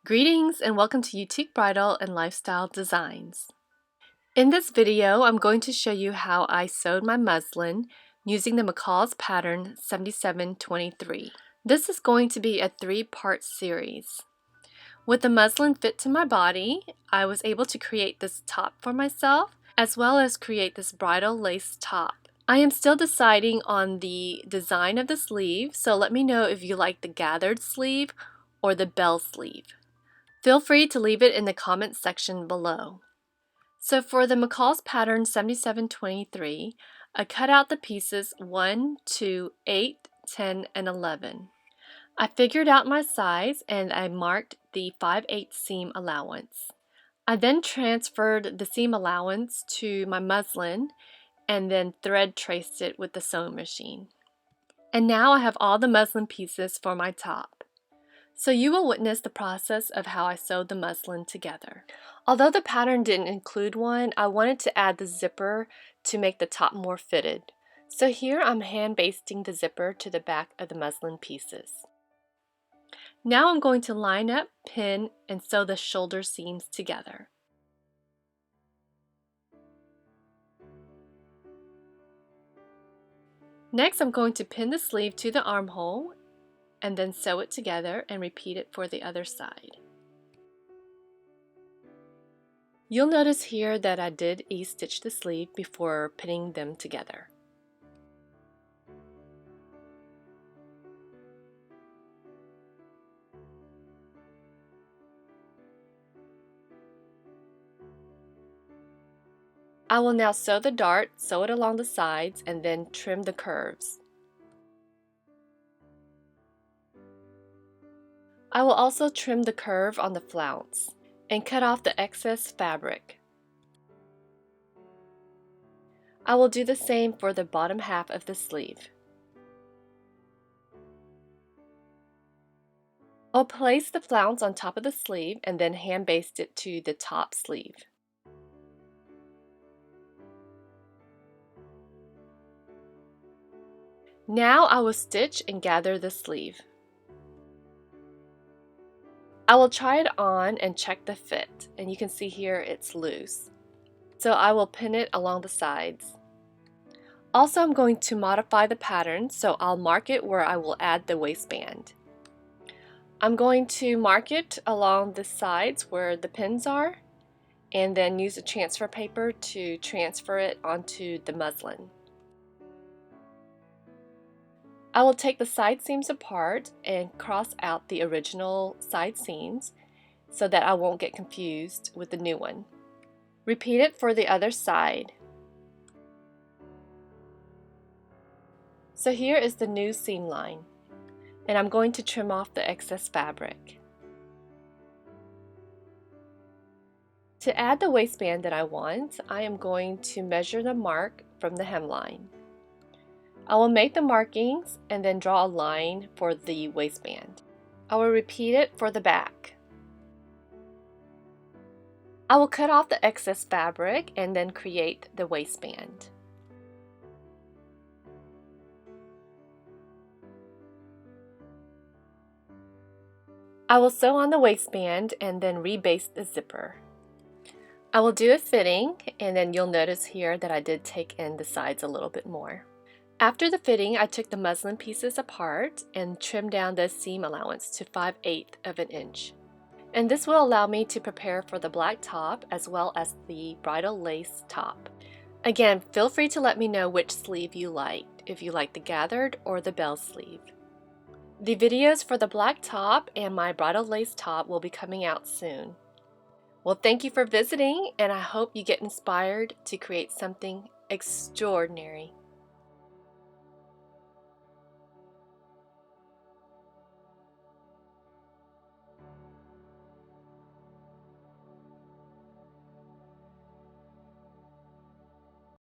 Greetings and welcome to Youtique Bridal and Lifestyle Designs. In this video, I'm going to show you how I sewed my muslin using the McCalls pattern 7723. This is going to be a 3-part series. With the muslin fit to my body, I was able to create this top for myself as well as create this bridal lace top. I am still deciding on the design of the sleeve, so let me know if you like the gathered sleeve or the bell sleeve. Feel free to leave it in the comments section below. So for the McCalls pattern 7723, I cut out the pieces 1, 2, 8, 10, and 11. I figured out my size and I marked the 5/8 seam allowance. I then transferred the seam allowance to my muslin and then thread traced it with the sewing machine. And now I have all the muslin pieces for my top. So you will witness the process of how I sewed the muslin together. Although the pattern didn't include one, I wanted to add the zipper to make the top more fitted. So here I'm hand basting the zipper to the back of the muslin pieces. Now I'm going to line up, pin, and sew the shoulder seams together. Next I'm going to pin the sleeve to the armhole and then sew it together and repeat it for the other side. You'll notice here that I did E-stitch the sleeve before pinning them together. I will now sew the dart, sew it along the sides, and then trim the curves. I will also trim the curve on the flounce and cut off the excess fabric. I will do the same for the bottom half of the sleeve. I'll place the flounce on top of the sleeve and then hand baste it to the top sleeve. Now I will stitch and gather the sleeve. I will try it on and check the fit, and you can see here it's loose. So I will pin it along the sides. Also, I'm going to modify the pattern, so I'll mark it where I will add the waistband. I'm going to mark it along the sides where the pins are, and then use a transfer paper to transfer it onto the muslin. I will take the side seams apart and cross out the original side seams so that I won't get confused with the new one. Repeat it for the other side. So here is the new seam line, and I'm going to trim off the excess fabric. To add the waistband that I want, I am going to measure the mark from the hemline. I will make the markings and then draw a line for the waistband. I will repeat it for the back. I will cut off the excess fabric and then create the waistband. I will sew on the waistband and then rebaste the zipper. I will do a fitting, and then you'll notice here that I did take in the sides a little bit more. After the fitting, I took the muslin pieces apart and trimmed down the seam allowance to 5/8 of an inch. And this will allow me to prepare for the black top as well as the bridal lace top. Again, feel free to let me know which sleeve you liked, if you like the gathered or the bell sleeve. The videos for the black top and my bridal lace top will be coming out soon. Well, thank you for visiting, and I hope you get inspired to create something extraordinary.